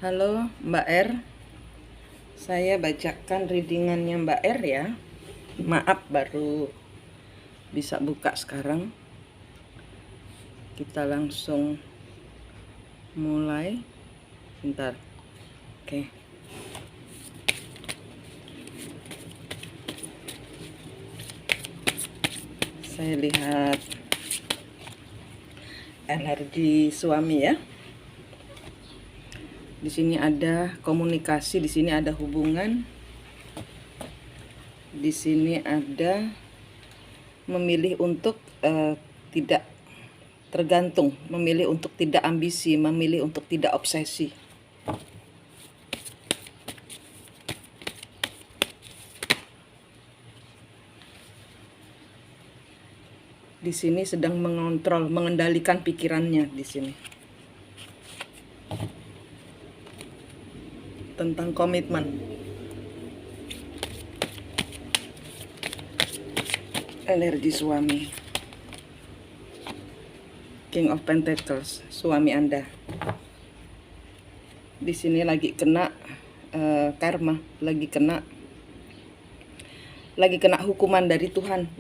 Halo Mbak R, saya bacakan readingannya Mbak R ya. Maaf baru bisa buka sekarang. Kita langsung mulai. Bentar. Oke. Saya lihat energi suami ya. Di sini ada komunikasi, di sini ada hubungan, di sini ada memilih untuk tidak tergantung, memilih untuk tidak ambisi, memilih untuk tidak obsesi. Di sini sedang mengontrol, mengendalikan pikirannya di sini. Tentang komitmen. Energi suami. King of Pentacles, suami Anda. Di sini lagi kena karma, lagi kena hukuman dari Tuhan,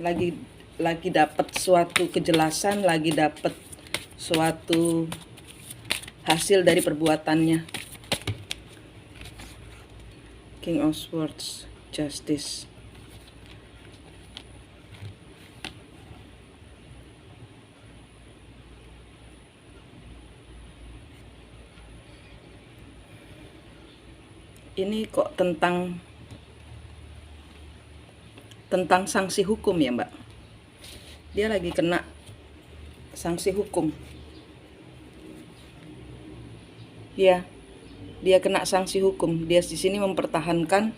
lagi dapat suatu kejelasan, lagi dapat suatu hasil dari perbuatannya. King of Swords, Justice. Ini kok tentang sanksi hukum ya Mbak. Dia lagi kena sanksi hukum. Ya, dia kena sanksi hukum. Dia di sini mempertahankan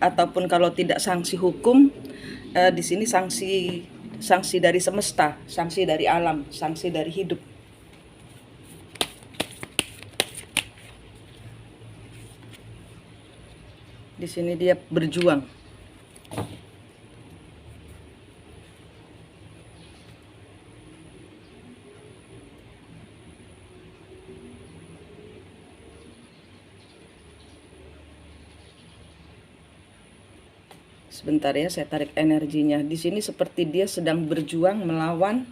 ataupun kalau tidak sanksi hukum, di sini sanksi dari semesta, sanksi dari alam, sanksi dari hidup. Di sini dia berjuang. Sebentar ya, saya tarik energinya. Di sini seperti dia sedang berjuang melawan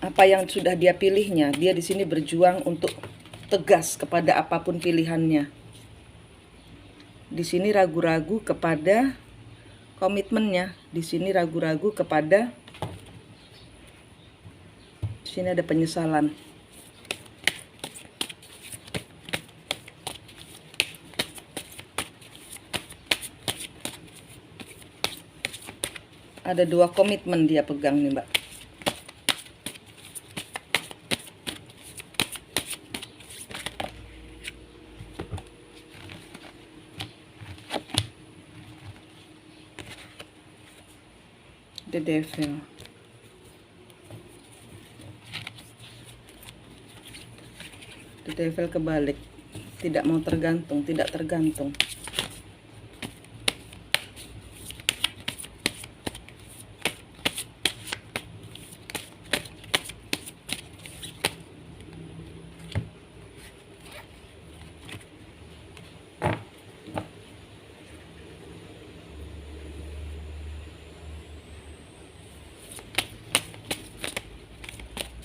apa yang sudah dia pilihnya. Dia di sini berjuang untuk tegas kepada apapun pilihannya. Di sini ragu-ragu kepada komitmennya. Di sini ragu-ragu kepada, di sini ada penyesalan. Ada 2 komitmen dia pegang nih Mbak. The Devil. The Devil kebalik. Tidak mau tergantung, tidak tergantung.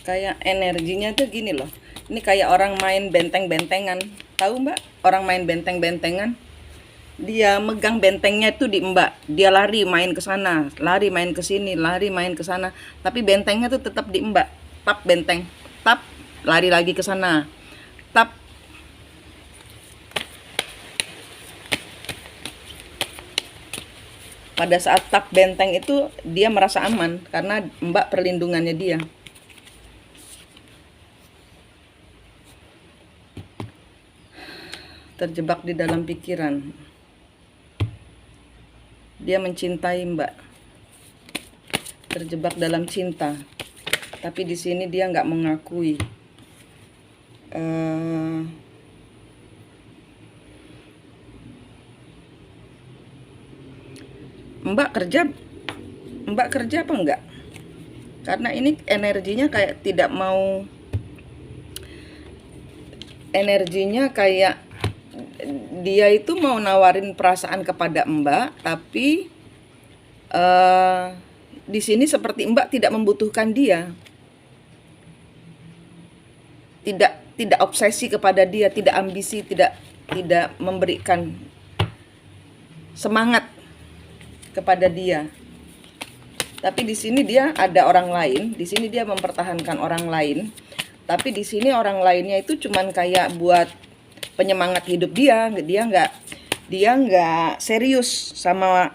Kayak energinya tuh gini loh. Ini kayak orang main benteng-bentengan. Tahu Mbak? Orang main benteng-bentengan. Dia megang bentengnya itu di Mbak. Dia lari main ke sana, lari main ke sini, lari main ke sana. Tapi bentengnya tuh tetap di Mbak. Tap benteng, tap, lari lagi ke sana. Tap. Pada saat tap benteng itu dia merasa aman karena Mbak perlindungannya dia. Terjebak di dalam pikiran. Dia mencintai Mbak. Terjebak dalam cinta. Tapi di sini dia nggak mengakui. Mbak kerja apa enggak? Karena ini energinya kayak tidak mau, energinya kayak dia itu mau nawarin perasaan kepada Mbak, tapi di sini seperti Mbak tidak membutuhkan dia, tidak obsesi kepada dia, tidak ambisi, tidak memberikan semangat kepada dia. Tapi di sini dia ada orang lain, di sini dia mempertahankan orang lain. Tapi di sini orang lainnya itu cuman kayak buat penyemangat hidup dia nggak serius sama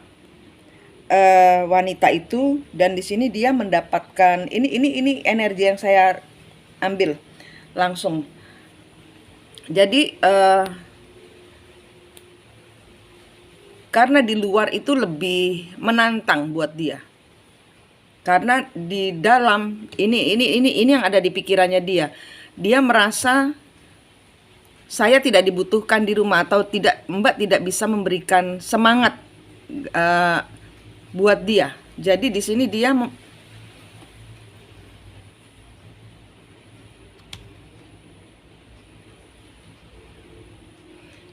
wanita itu. Dan di sini dia mendapatkan ini energi yang saya ambil langsung. Jadi karena di luar itu lebih menantang buat dia. Karena di dalam ini yang ada di pikirannya dia. Dia merasa saya tidak dibutuhkan di rumah, atau Mbak tidak bisa memberikan semangat buat dia. Jadi di sini dia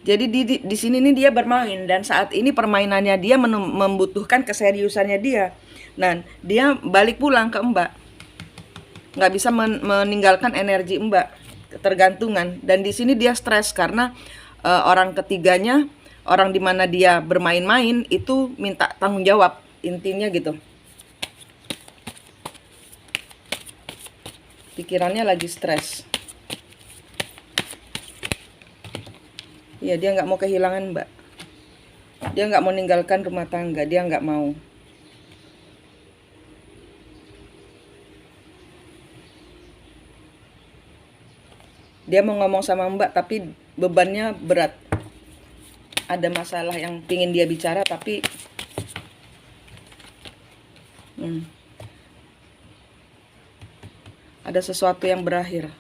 Jadi di sini nih dia bermain, dan saat ini permainannya dia membutuhkan keseriusannya dia. Nah, dia balik pulang ke Mbak, nggak bisa meninggalkan energi Mbak, ketergantungan. Dan di sini dia stres karena orang ketiganya, orang di mana dia bermain-main itu minta tanggung jawab, intinya gitu. Pikirannya lagi stres. Ya, dia nggak mau kehilangan Mbak. Dia nggak mau meninggalkan rumah tangga, dia nggak mau. Dia mau ngomong sama Mbak, tapi bebannya berat. Ada masalah yang pingin dia bicara, tapi ada sesuatu yang berakhir.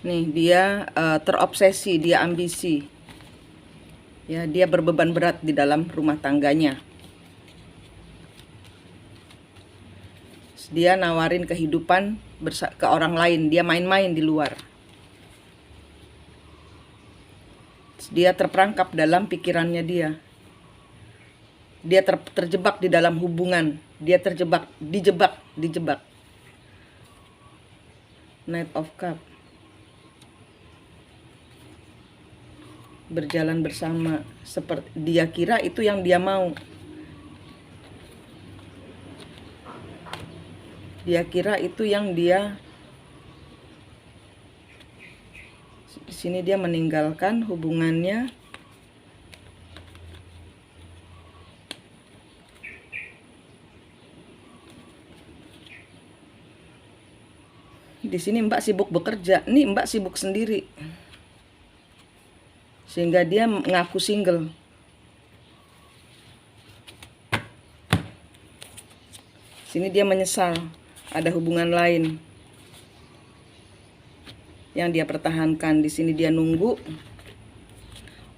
Nih, dia terobsesi, dia ambisi. Ya, dia berbeban berat di dalam rumah tangganya. Dia nawarin kehidupan ke orang lain, dia main-main di luar. Dia terperangkap dalam pikirannya dia. Dia terjebak di dalam hubungan, dia dijebak. Knight of Cup. Berjalan bersama, seperti dia kira itu yang dia mau. Dia kira itu yang dia. Di sini dia meninggalkan hubungannya. Di sini Mbak sibuk bekerja, nih Mbak sibuk sendiri. Sehingga dia mengaku single. Sini dia menyesal ada hubungan lain yang dia pertahankan. Di sini dia nunggu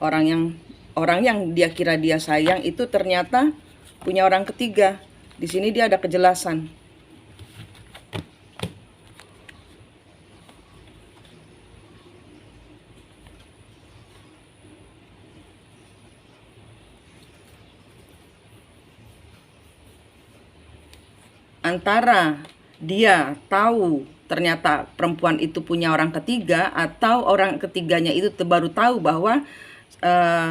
orang yang dia kira dia sayang itu ternyata punya orang ketiga. Di sini dia ada kejelasan. Antara dia tahu ternyata perempuan itu punya orang ketiga, atau orang ketiganya itu baru tahu bahwa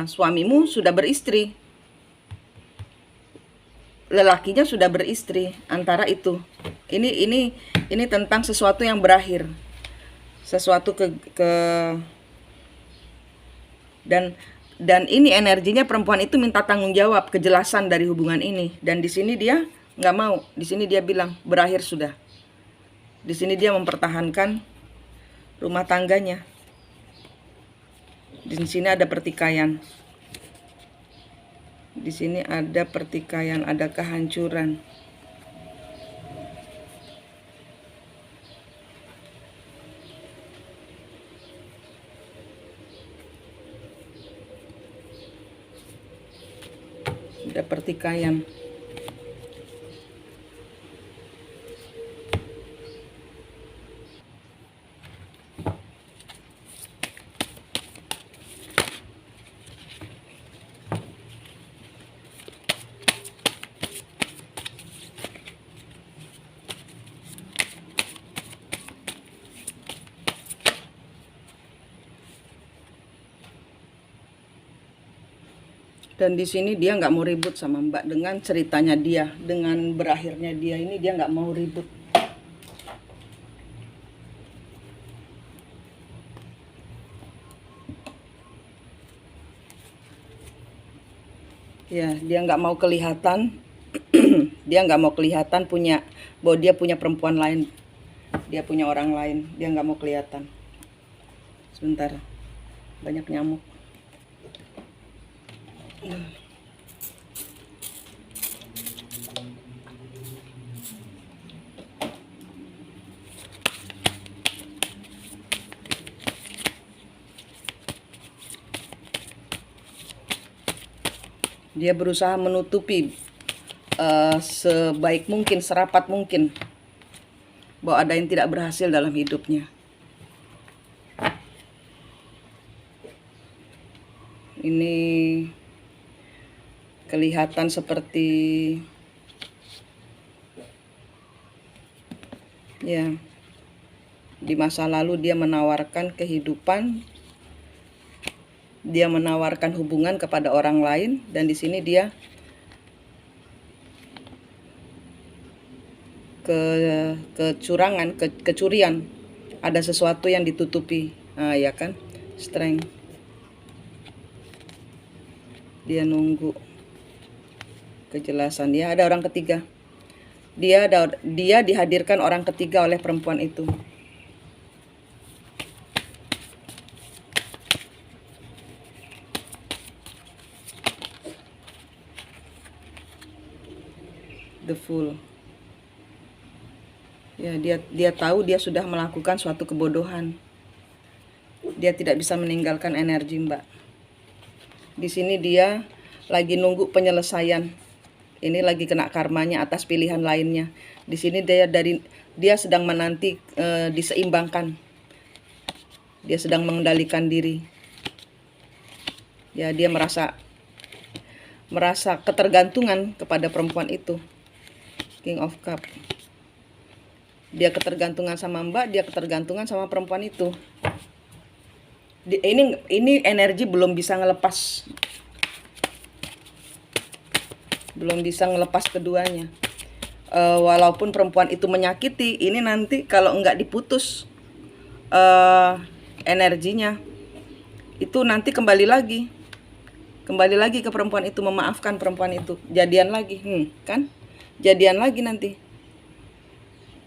suamimu sudah beristri, lelakinya sudah beristri. Antara itu, ini tentang sesuatu yang berakhir, sesuatu dan ini energinya perempuan itu minta tanggung jawab, kejelasan dari hubungan ini. Dan di sini dia nggak mau. Di sini dia bilang berakhir sudah. Di sini dia mempertahankan rumah tangganya. Di sini ada pertikaian. Di sini ada pertikaian, ada kehancuran. Ada pertikaian. Dan di sini dia nggak mau ribut sama Mbak dengan ceritanya dia, dengan berakhirnya dia ini dia nggak mau ribut. Ya, dia nggak mau kelihatan, dia nggak mau kelihatan bahwa dia punya perempuan lain, dia punya orang lain, dia nggak mau kelihatan. Sebentar, banyak nyamuk. Dia berusaha menutupi sebaik mungkin, serapat mungkin, bahwa ada yang tidak berhasil dalam hidupnya. Ini kelihatan seperti ya, di masa lalu dia menawarkan kehidupan, dia menawarkan hubungan kepada orang lain, dan di sini dia kecurangan, kecurian, ada sesuatu yang ditutupi. Nah, ya kan, strength. Dia nunggu kejelasan. Ya, ada orang ketiga. Dia dihadirkan orang ketiga oleh perempuan itu. The Fool. Ya, dia tahu dia sudah melakukan suatu kebodohan. Dia tidak bisa meninggalkan energi Mbak. Di sini dia lagi nunggu penyelesaian. Ini lagi kena karmanya atas pilihan lainnya. Di sini dia sedang menanti diseimbangkan. Dia sedang mengendalikan diri. Ya, dia merasa ketergantungan kepada perempuan itu. King of Cup. Dia ketergantungan sama Mbak, dia ketergantungan sama perempuan itu. Ini energi belum bisa ngelepas. Belum bisa ngelepas keduanya. Walaupun perempuan itu menyakiti, ini nanti kalau nggak diputus energinya, itu nanti kembali lagi ke perempuan itu, memaafkan perempuan itu, jadian lagi, kan? Jadian lagi nanti.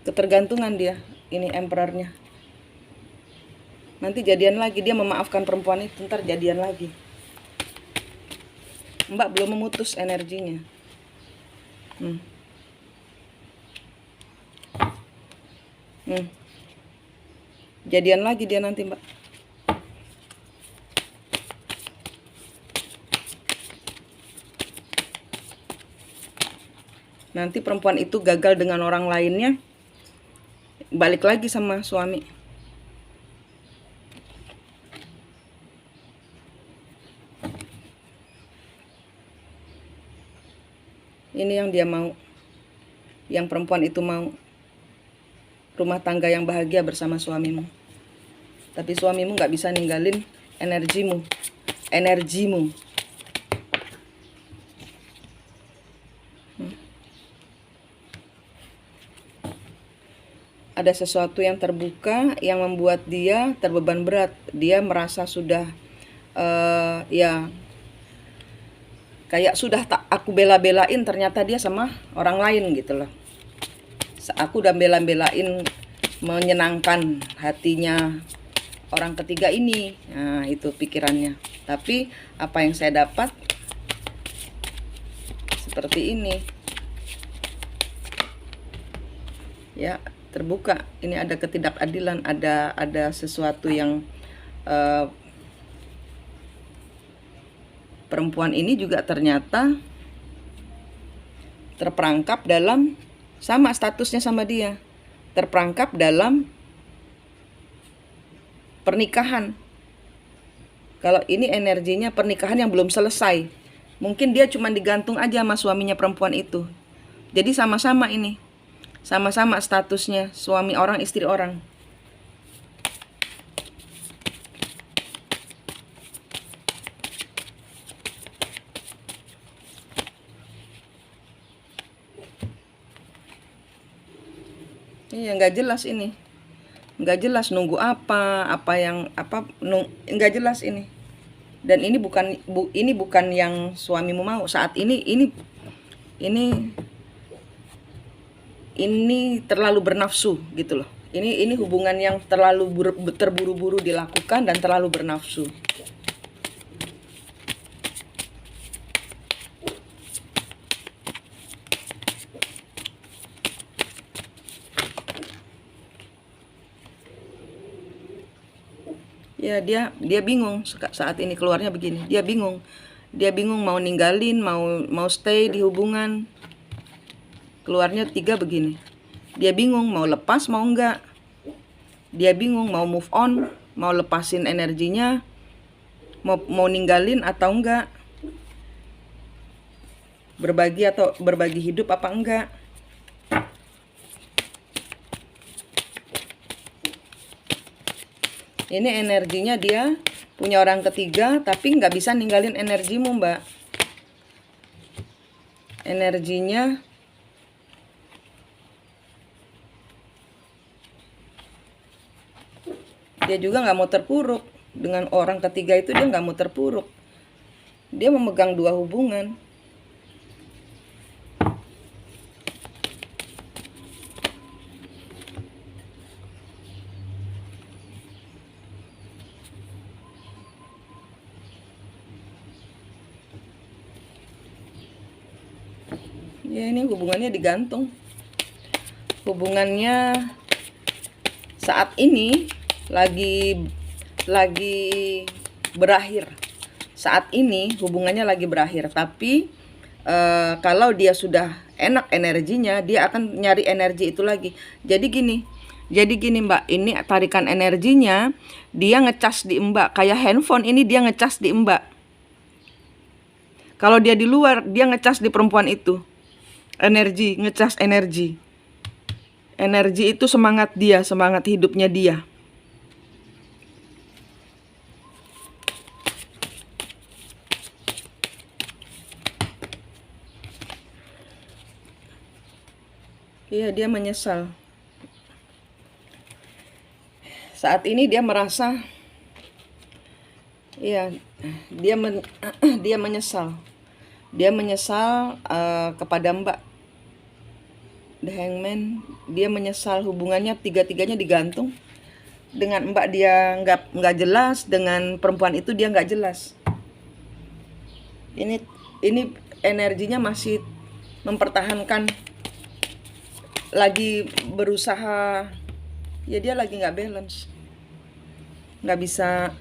Ketergantungan dia, ini emperornya. Nanti jadian lagi, dia memaafkan perempuan itu, ntar jadian lagi. Mbak belum memutus energinya. Jadian lagi dia nanti, Mbak. Nanti perempuan itu gagal dengan orang lainnya, balik lagi sama suami. Ini yang dia mau, yang perempuan itu mau, rumah tangga yang bahagia bersama suamimu. Tapi suamimu nggak bisa ninggalin energimu. Ada sesuatu yang terbuka yang membuat dia terbeban berat. Dia merasa sudah ya kayak sudah tak aku bela-belain, ternyata dia sama orang lain gitu loh. Aku udah bela-belain menyenangkan hatinya orang ketiga ini. Nah, itu pikirannya. Tapi apa yang saya dapat seperti ini. Ya, terbuka. Ini ada ketidakadilan, ada sesuatu yang perempuan ini juga ternyata terperangkap dalam, sama statusnya sama dia, terperangkap dalam pernikahan. Kalau ini energinya pernikahan yang belum selesai, mungkin dia cuma digantung aja sama suaminya perempuan itu. Jadi sama-sama ini, sama-sama statusnya suami orang istri orang. Iya, nggak jelas ini, nggak jelas nunggu apa yang nggak jelas ini. Dan ini bukan yang suamimu mau saat ini. Ini terlalu bernafsu gitu loh. Ini hubungan yang terlalu terburu-buru dilakukan dan terlalu bernafsu. Ya, dia bingung saat ini, keluarnya begini. Dia bingung mau ninggalin, mau stay di hubungan. Keluarnya 3 begini. Dia bingung mau lepas mau enggak. Dia bingung mau move on, mau lepasin energinya, mau ninggalin atau enggak. Berbagi hidup apa enggak. Ini energinya dia punya orang ketiga, tapi nggak bisa ninggalin energimu, Mbak. Energinya dia juga nggak mau terpuruk. Dengan orang ketiga itu dia nggak mau terpuruk. Dia memegang 2 hubungan. Ya, ini hubungannya digantung. Hubungannya saat ini lagi berakhir. Saat ini hubungannya lagi berakhir, tapi kalau dia sudah enak energinya, dia akan nyari energi itu lagi. Jadi gini Mbak, ini tarikan energinya, dia ngecas di Mbak, kayak handphone ini dia ngecas di Mbak. Kalau dia di luar, dia ngecas di perempuan itu. Ngecas energi. Energi itu semangat dia, semangat hidupnya dia. Iya, dia menyesal. Saat ini dia merasa, iya, dia menyesal. Dia menyesal kepada Mbak. The Hangman, dia menyesal hubungannya 3-3-nya digantung. Dengan Mbak dia nggak jelas, dengan perempuan itu dia nggak jelas. Ini energinya masih mempertahankan, lagi berusaha. Ya, dia lagi nggak balance, nggak bisa.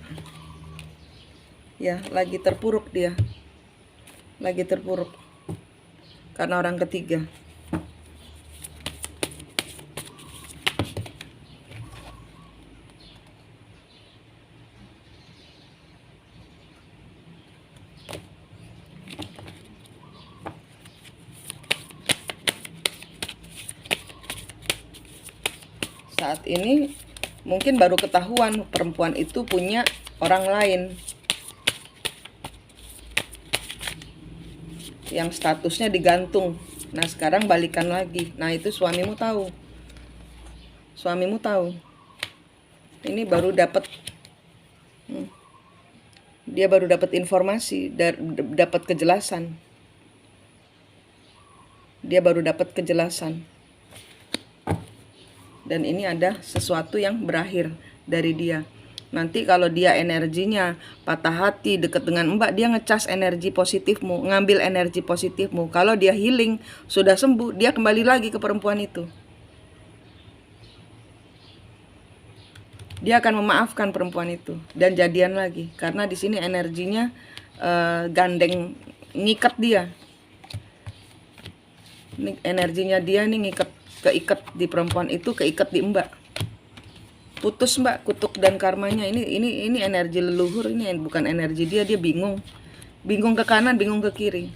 Ya, lagi terpuruk dia. Lagi terpuruk karena orang ketiga. Saat ini mungkin baru ketahuan perempuan itu punya orang lain yang statusnya digantung. Nah, sekarang balikan lagi. Nah, itu suamimu tahu. Ini baru dapat, dia baru dapat informasi, dapat kejelasan. Dan ini ada sesuatu yang berakhir dari dia. Nanti kalau dia energinya patah hati deket dengan Mbak, dia ngecas energi positifmu, ngambil energi positifmu. Kalau dia healing, sudah sembuh, dia kembali lagi ke perempuan itu. Dia akan memaafkan perempuan itu dan jadian lagi, karena di sini energinya gandeng, ngikat dia. Ini energinya dia nih keikat di perempuan itu, keikat di Mbak. Putus Mbak, kutuk dan karmanya. Ini energi leluhur, ini bukan energi dia. Dia bingung. Bingung ke kanan, bingung ke kiri.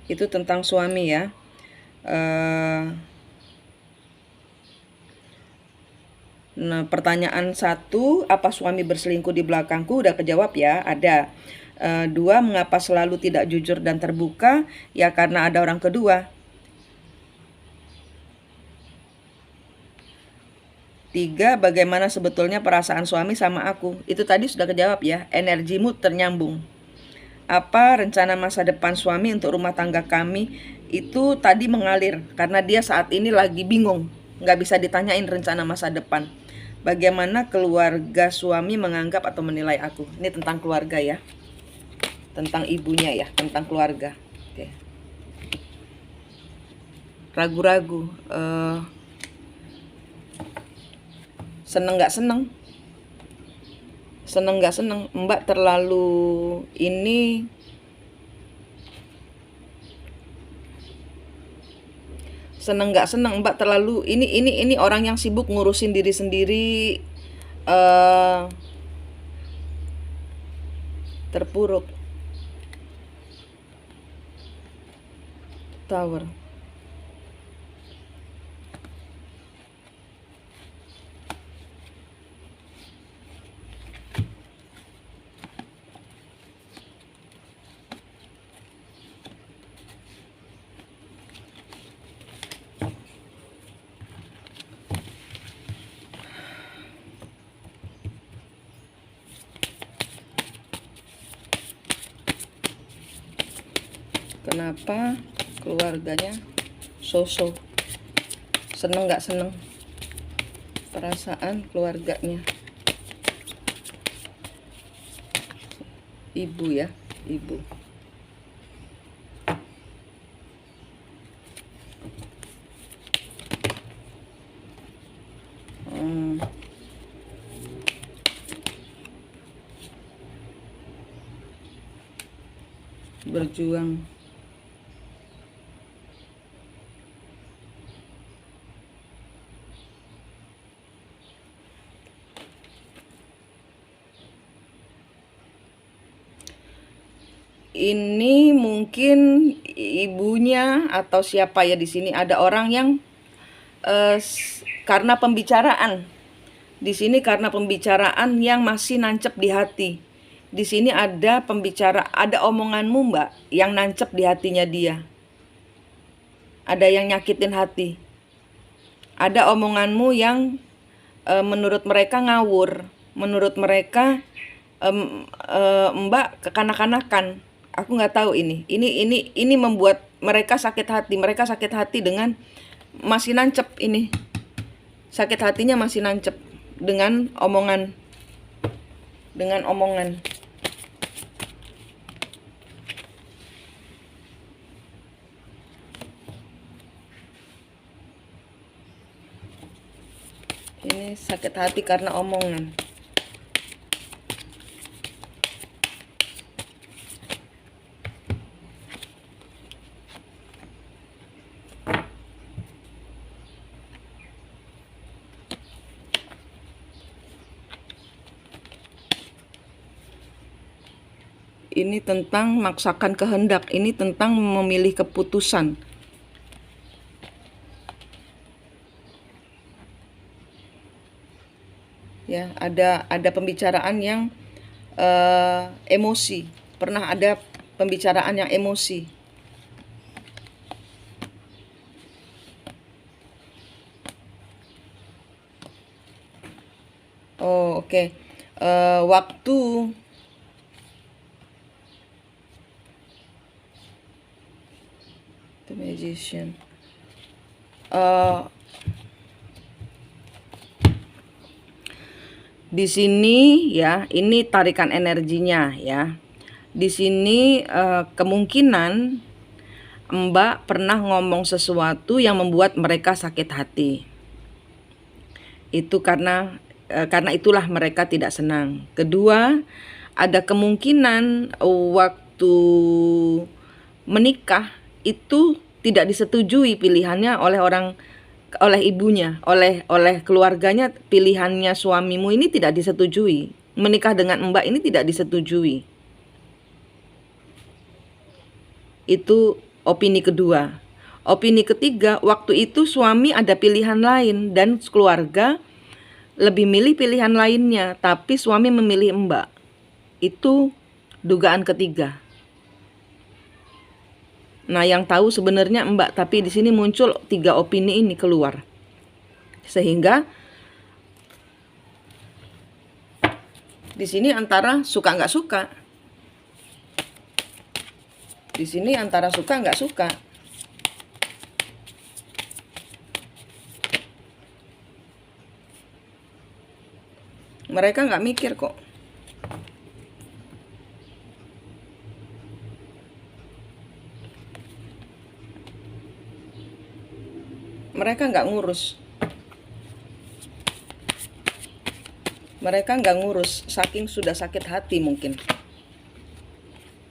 Itu tentang suami ya. Nah, pertanyaan 1, apa suami berselingkuh di belakangku? Udah kejawab ya, ada. 2, mengapa selalu tidak jujur dan terbuka? Ya karena ada orang kedua. 3, bagaimana sebetulnya perasaan suami sama aku? Itu tadi sudah kejawab ya, energimu ternyambung. Apa rencana masa depan suami untuk rumah tangga kami? Itu tadi mengalir, karena dia saat ini lagi bingung, nggak bisa ditanyain rencana masa depan. Bagaimana keluarga suami menganggap atau menilai aku? Ini tentang keluarga ya, tentang ibunya ya, tentang keluarga. Oke. Ragu-ragu, seneng nggak seneng? Seneng nggak seneng? Mbak terlalu ini, seneng nggak seneng, Mbak terlalu ini orang yang sibuk ngurusin diri sendiri, terpuruk. Tower. Kenapa keluarganya so-so? Seneng nggak seneng? Perasaan keluarganya. Ibu ya, ibu. Berjuang. Ini mungkin ibunya atau siapa ya di sini, ada orang yang karena pembicaraan. Di sini karena pembicaraan yang masih nancep di hati. Di sini ada ada omonganmu Mbak yang nancep di hatinya dia. Ada yang nyakitin hati. Ada omonganmu yang menurut mereka ngawur. Menurut mereka Mbak kekanak-kanakan. Aku nggak tahu ini. Ini membuat mereka sakit hati. Mereka sakit hati dengan masih nancep ini. Sakit hatinya masih nancep dengan omongan. Dengan omongan. Ini sakit hati karena omongan. Ini tentang maksakan kehendak, ini tentang memilih keputusan. Ya, ada pembicaraan yang emosi. Pernah ada pembicaraan yang emosi. Oh, oke. Waktu The Magician. Di sini ya, ini tarikan energinya ya. Di sini kemungkinan Mbak pernah ngomong sesuatu yang membuat mereka sakit hati. Itu karena karena itulah mereka tidak senang. Kedua, ada kemungkinan waktu menikah itu tidak disetujui pilihannya oleh ibunya, oleh keluarganya. Pilihannya suamimu ini tidak disetujui. Menikah dengan Mbak ini tidak disetujui. Itu opini kedua. Opini ketiga, waktu itu suami ada pilihan lain dan keluarga lebih milih pilihan lainnya, tapi suami memilih Mbak. Itu dugaan ketiga. Nah, yang tahu sebenarnya Mbak, tapi di sini muncul 3 opini ini keluar. Sehingga di sini antara suka nggak suka. Di sini antara suka nggak suka. Mereka nggak mikir kok. Mereka nggak ngurus. Mereka nggak ngurus, saking sudah sakit hati mungkin.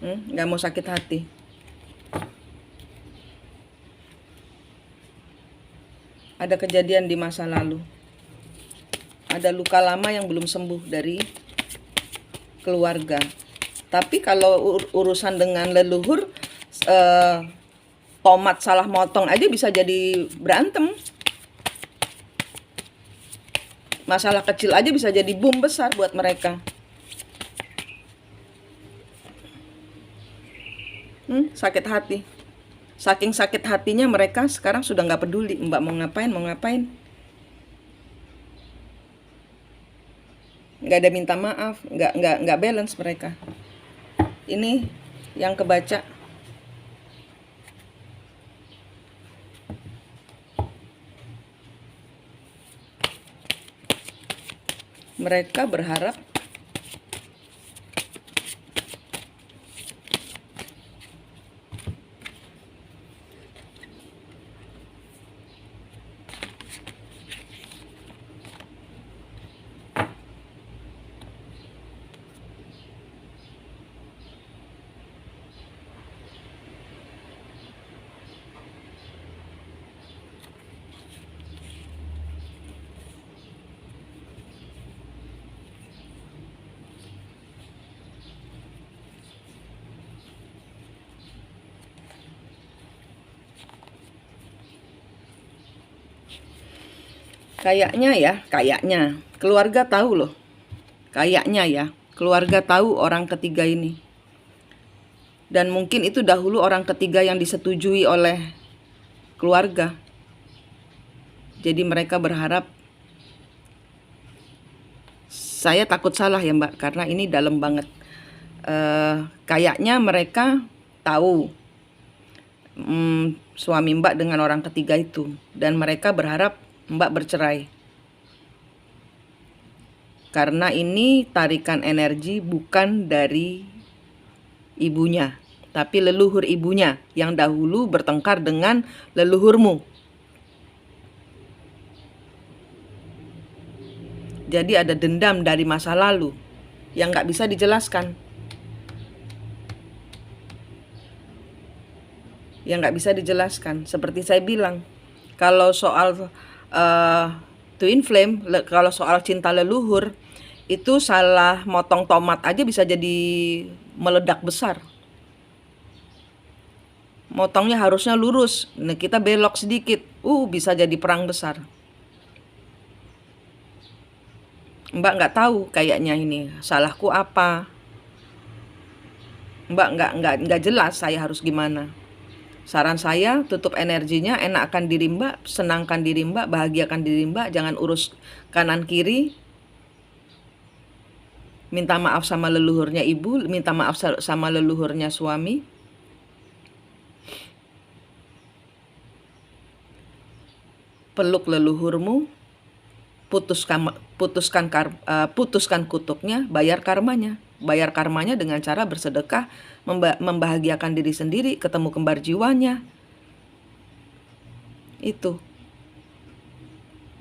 Nggak mau sakit hati. Ada kejadian di masa lalu. Ada luka lama yang belum sembuh dari keluarga. Tapi kalau urusan dengan leluhur, tomat salah motong aja bisa jadi berantem. Masalah kecil aja bisa jadi bom besar buat mereka. Sakit hati. Saking sakit hatinya mereka sekarang sudah nggak peduli Mbak mau ngapain. Nggak ada minta maaf, nggak balance mereka. Ini yang kebaca. Mereka berharap kayaknya keluarga tahu loh. Kayaknya keluarga tahu orang ketiga ini. Dan mungkin itu dahulu orang ketiga yang disetujui oleh keluarga. Jadi mereka berharap, saya takut salah ya Mbak, karena ini dalam banget. Kayaknya mereka tahu suami Mbak dengan orang ketiga itu. Dan mereka berharap Mbak bercerai. Karena ini tarikan energi bukan dari ibunya, tapi leluhur ibunya yang dahulu bertengkar dengan leluhurmu. Jadi ada dendam dari masa lalu yang nggak bisa dijelaskan. Seperti saya bilang, kalau soal twin flame, kalau soal cinta leluhur, itu salah motong tomat aja bisa jadi meledak besar. Motongnya harusnya lurus, nah kita belok sedikit, bisa jadi perang besar. Mbak nggak tahu kayaknya ini salahku apa. Mbak nggak jelas saya harus gimana. Saran saya, tutup energinya, enakkan diri Mbak, senangkan diri Mbak, bahagiakan diri Mbak, jangan urus kanan kiri. Minta maaf sama leluhurnya ibu, minta maaf sama leluhurnya suami. Peluk leluhurmu, putuskan kutuknya, bayar karmanya. Bayar karmanya dengan cara bersedekah, membahagiakan diri sendiri, ketemu kembar jiwanya. Itu.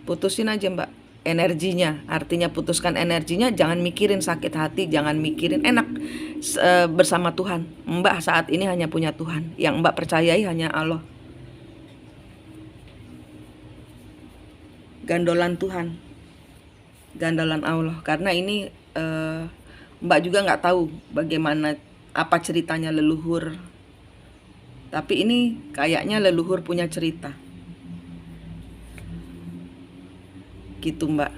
Putusin aja Mbak. energinya. Artinya putuskan energinya, jangan mikirin sakit hati, jangan mikirin enak bersama Tuhan. Mbak saat ini hanya punya Tuhan. Yang Mbak percayai hanya Allah. Gandolan Tuhan, gandolan Allah. Karena ini Mbak juga nggak tahu bagaimana apa ceritanya leluhur. Tapi ini kayaknya leluhur punya cerita. Gitu Mbak.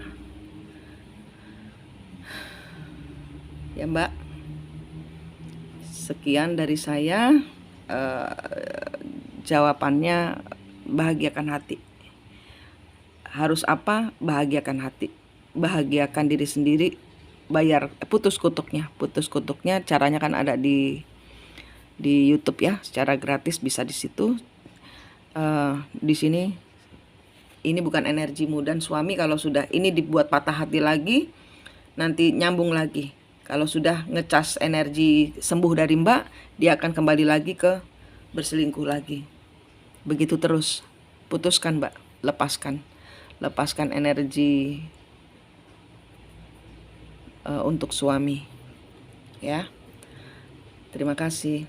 Ya Mbak. Sekian dari saya. Jawabannya bahagiakan hati. Harus apa? Bahagiakan hati. Bahagiakan diri sendiri. Bayar putus kutuknya. Putus kutuknya caranya kan ada di YouTube ya, secara gratis bisa di situ. Di sini ini bukan energimu, dan suami kalau sudah ini dibuat patah hati lagi, nanti nyambung lagi. Kalau sudah ngecas energi sembuh dari Mbak, dia akan kembali lagi ke berselingkuh lagi. Begitu terus. Putuskan Mbak, lepaskan energi untuk suami. Ya. Terima kasih.